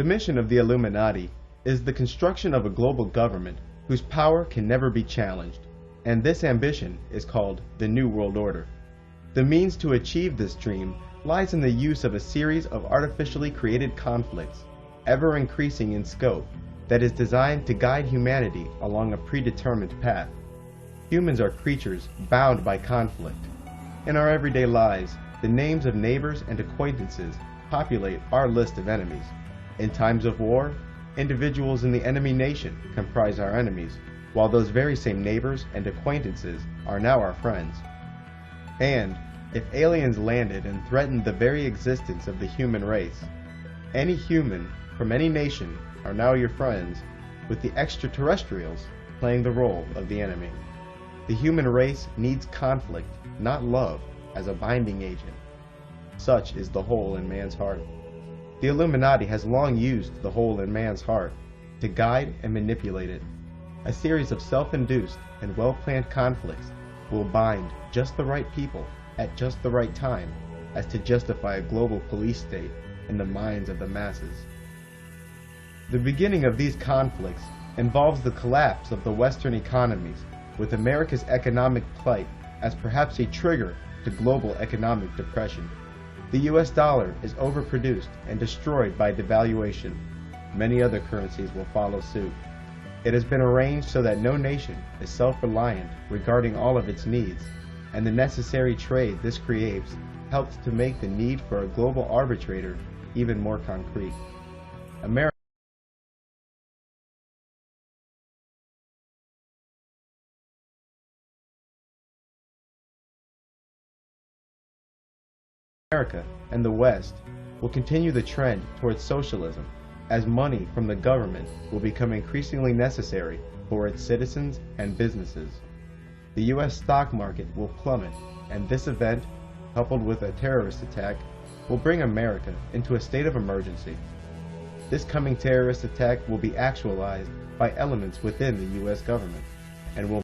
The mission of the Illuminati is the construction of a global government whose power can never be challenged, and this ambition is called the New World Order. The means to achieve this dream lies in the use of a series of artificially created conflicts, ever increasing in scope, that is designed to guide humanity along a predetermined path. Humans are creatures bound by conflict. In our everyday lives, the names of neighbors and acquaintances populate our list of enemies. In times of war, individuals in the enemy nation comprise our enemies, while those very same neighbors and acquaintances are now our friends. And if aliens landed and threatened the very existence of the human race, any human from any nation are now your friends, with the extraterrestrials playing the role of the enemy. The human race needs conflict, not love, as a binding agent. Such is the hole in man's heart. The Illuminati has long used the hole in man's heart to guide and manipulate it. A series of self-induced and well-planned conflicts will bind just the right people at just the right time as to justify a global police state in the minds of the masses. The beginning of these conflicts involves the collapse of the Western economies, with America's economic plight as perhaps a trigger to global economic depression. The US dollar is overproduced and destroyed by devaluation. Many other currencies will follow suit. It has been arranged so that no nation is self-reliant regarding all of its needs, and the necessary trade this creates helps to make the need for a global arbitrator even more concrete. America and the West will continue the trend towards socialism, as money from the government will become increasingly necessary for its citizens and businesses. The U.S. stock market will plummet, and this event, coupled with a terrorist attack, will bring America into a state of emergency. This coming terrorist attack will be actualized by elements within the U.S. government, and will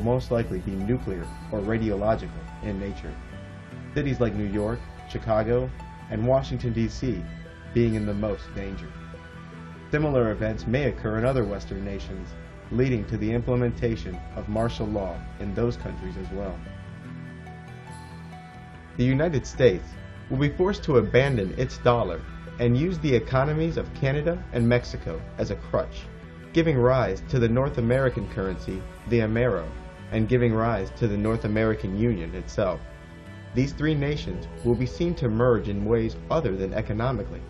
most likely be nuclear or radiological in nature. Cities like New York, Chicago, and Washington, D.C. being in the most danger. Similar events may occur in other Western nations, leading to the implementation of martial law in those countries as well. The United States will be forced to abandon its dollar and use the economies of Canada and Mexico as a crutch, giving rise to the North American currency, the Amero, and giving rise to the North American Union itself. These three nations will be seen to merge in ways other than economically.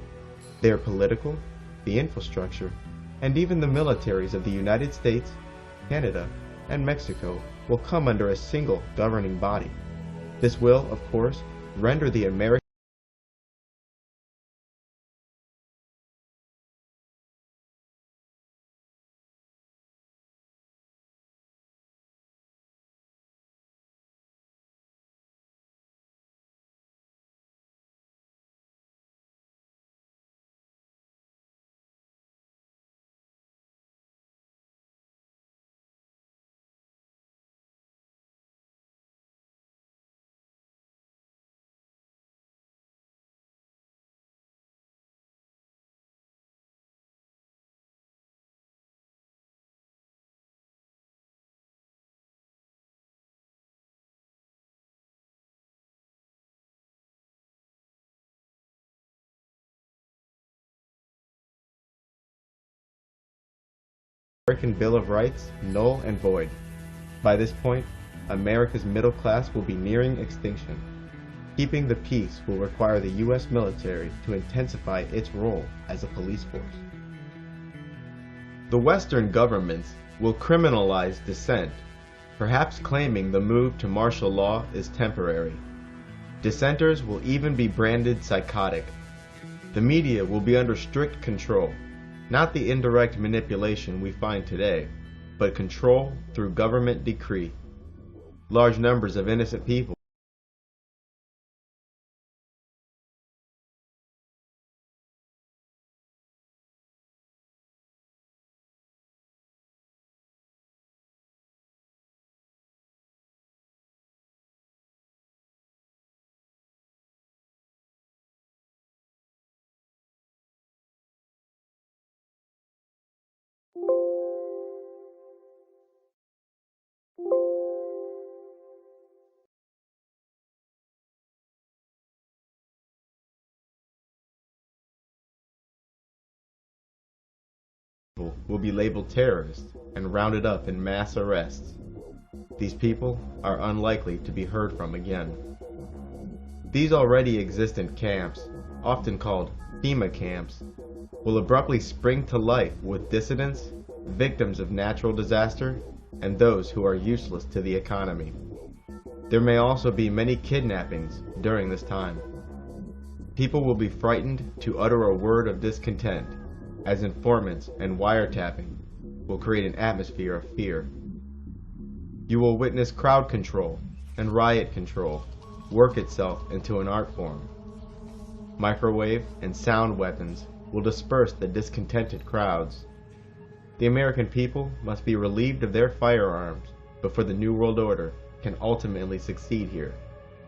Their political, the infrastructure, and even the militaries of the United States, Canada, and Mexico will come under a single governing body. This will, of course, render the American Bill of Rights null and void. By this point, America's middle class will be nearing extinction. Keeping the peace will require the U.S. military to intensify its role as a police force. The Western governments will criminalize dissent, perhaps claiming the move to martial law is temporary. Dissenters will even be branded psychotic. The media will be under strict control, not the indirect manipulation we find today, but control through government decree. Large numbers of innocent people will be labeled terrorists and rounded up in mass arrests. These people are unlikely to be heard from again. These already existent camps, often called FEMA camps, will abruptly spring to life with dissidents, victims of natural disaster, and those who are useless to the economy. There may also be many kidnappings during this time. People will be frightened to utter a word of discontent, as informants and wiretapping will create an atmosphere of fear. You will witness crowd control and riot control work itself into an art form. Microwave and sound weapons will disperse the discontented crowds. The American people must be relieved of their firearms before the New World Order can ultimately succeed here,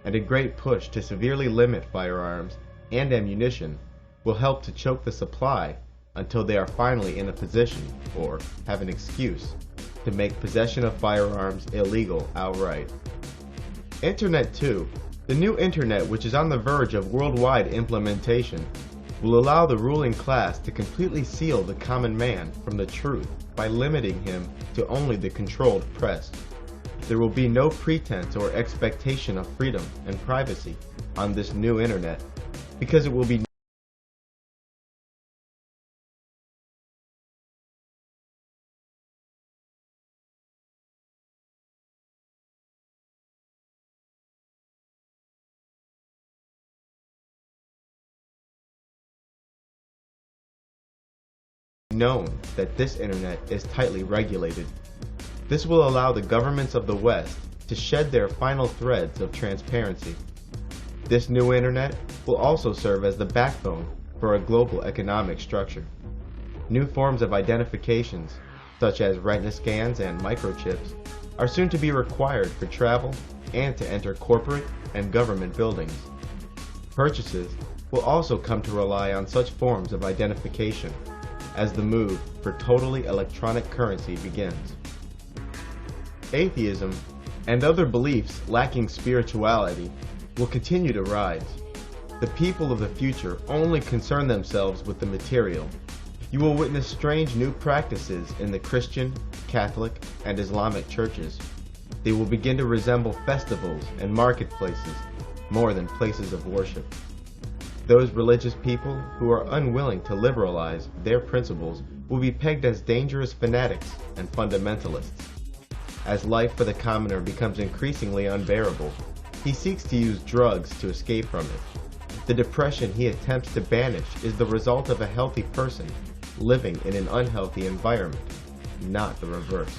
and a great push to severely limit firearms and ammunition will help to choke the supply until they are finally in a position, or have an excuse, to make possession of firearms illegal outright. Internet 2, the new internet which is on the verge of worldwide implementation, will allow the ruling class to completely seal the common man from the truth by limiting him to only the controlled press. There will be no pretense or expectation of freedom and privacy on this new internet, because it will be known that this internet is tightly regulated. This will allow the governments of the West to shed their final threads of transparency. This new internet will also serve as the backbone for a global economic structure. New forms of identifications, such as retina scans and microchips, are soon to be required for travel and to enter corporate and government buildings. Purchases will also come to rely on such forms of identification as the move for totally electronic currency begins. Atheism and other beliefs lacking spirituality will continue to rise. The people of the future only concern themselves with the material. You will witness strange new practices in the Christian, Catholic, and Islamic churches. They will begin to resemble festivals and marketplaces more than places of worship. Those religious people who are unwilling to liberalize their principles will be pegged as dangerous fanatics and fundamentalists. As life for the commoner becomes increasingly unbearable, he seeks to use drugs to escape from it. The depression he attempts to banish is the result of a healthy person living in an unhealthy environment, not the reverse.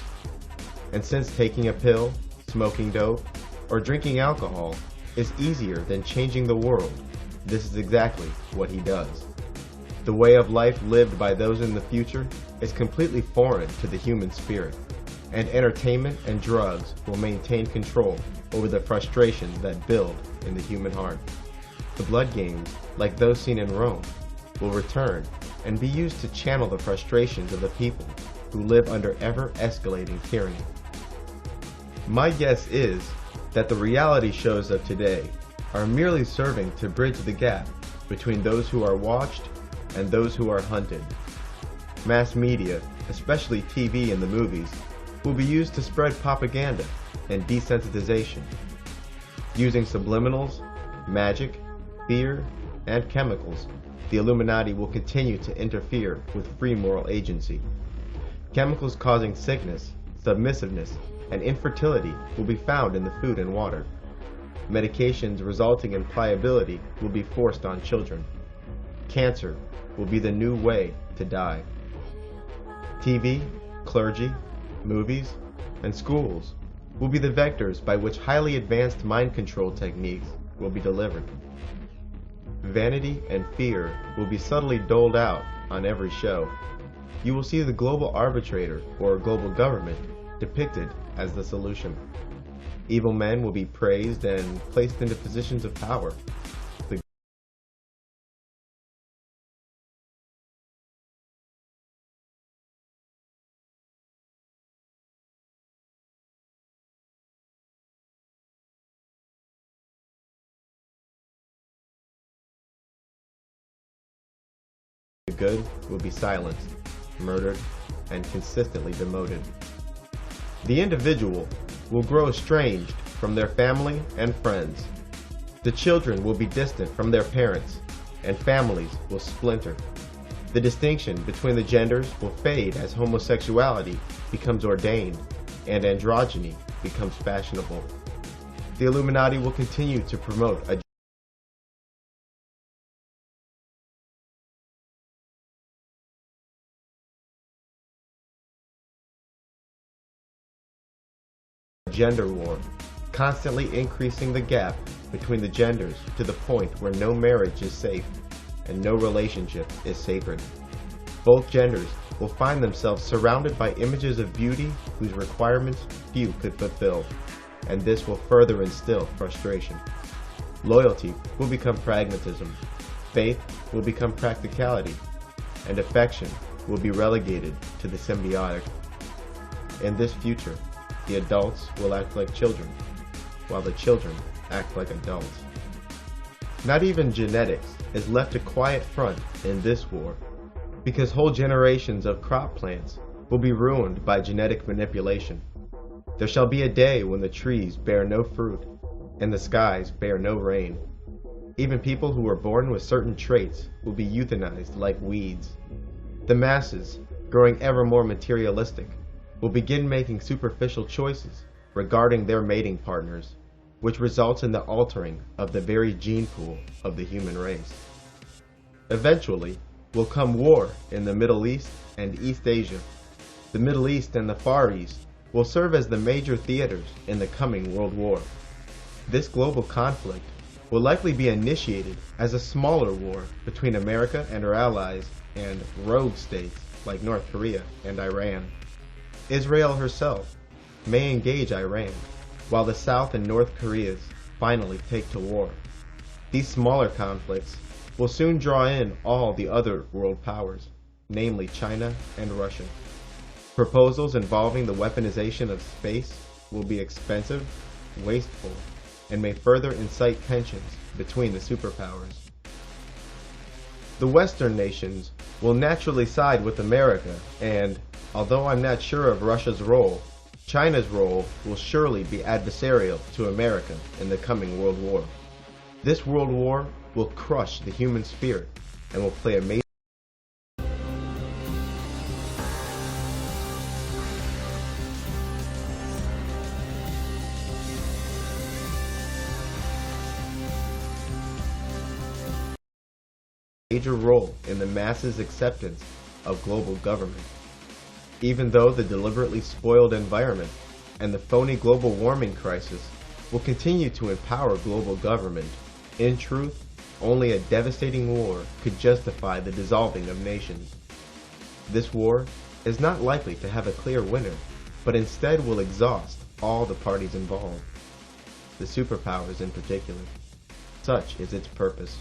And since taking a pill, smoking dope, or drinking alcohol is easier than changing the world, this is exactly what he does. The way of life lived by those in the future is completely foreign to the human spirit, and entertainment and drugs will maintain control over the frustrations that build in the human heart. The blood games, like those seen in Rome, will return and be used to channel the frustrations of the people who live under ever-escalating tyranny. My guess is that the reality shows of today are merely serving to bridge the gap between those who are watched and those who are hunted. Mass media, especially TV and the movies, will be used to spread propaganda and desensitization. Using subliminals, magic, fear, and chemicals, the Illuminati will continue to interfere with free moral agency. Chemicals causing sickness, submissiveness, and infertility will be found in the food and water. Medications resulting in pliability will be forced on children. Cancer will be the new way to die. TV, clergy, movies, and schools will be the vectors by which highly advanced mind control techniques will be delivered. Vanity and fear will be subtly doled out on every show. You will see the global arbitrator or global government depicted as the solution. Evil men will be praised and placed into positions of power. The good will be silenced, murdered, and consistently demoted. The individual will grow estranged from their family and friends. The children will be distant from their parents, and families will splinter. The distinction between the genders will fade as homosexuality becomes ordained and androgyny becomes fashionable. The Illuminati will continue to promote a gender war, constantly increasing the gap between the genders to the point where no marriage is safe and no relationship is sacred. Both genders will find themselves surrounded by images of beauty whose requirements few could fulfill, and this will further instill frustration. Loyalty will become pragmatism, faith will become practicality, and affection will be relegated to the symbiotic. In this future, the adults will act like children, while the children act like adults. Not even genetics is left a quiet front in this war, because whole generations of crop plants will be ruined by genetic manipulation. There shall be a day when the trees bear no fruit, and the skies bear no rain. Even people who were born with certain traits will be euthanized like weeds. The masses, growing ever more materialistic, will begin making superficial choices regarding their mating partners, which results in the altering of the very gene pool of the human race. Eventually will come war in the Middle East and East Asia. The Middle East and the Far East will serve as the major theaters in the coming World War. This global conflict will likely be initiated as a smaller war between America and her allies and rogue states like North Korea and Iran. Israel herself may engage Iran, while the South and North Koreas finally take to war. These smaller conflicts will soon draw in all the other world powers, namely China and Russia. Proposals involving the weaponization of space will be expensive, wasteful, and may further incite tensions between the superpowers. The Western nations will naturally side with America, and, although I'm not sure of Russia's role, China's role will surely be adversarial to America in the coming World War. This World War will crush the human spirit and will play a major role in the masses' acceptance of global government. Even though the deliberately spoiled environment and the phony global warming crisis will continue to empower global government, in truth, only a devastating war could justify the dissolving of nations. This war is not likely to have a clear winner, but instead will exhaust all the parties involved, the superpowers in particular. Such is its purpose.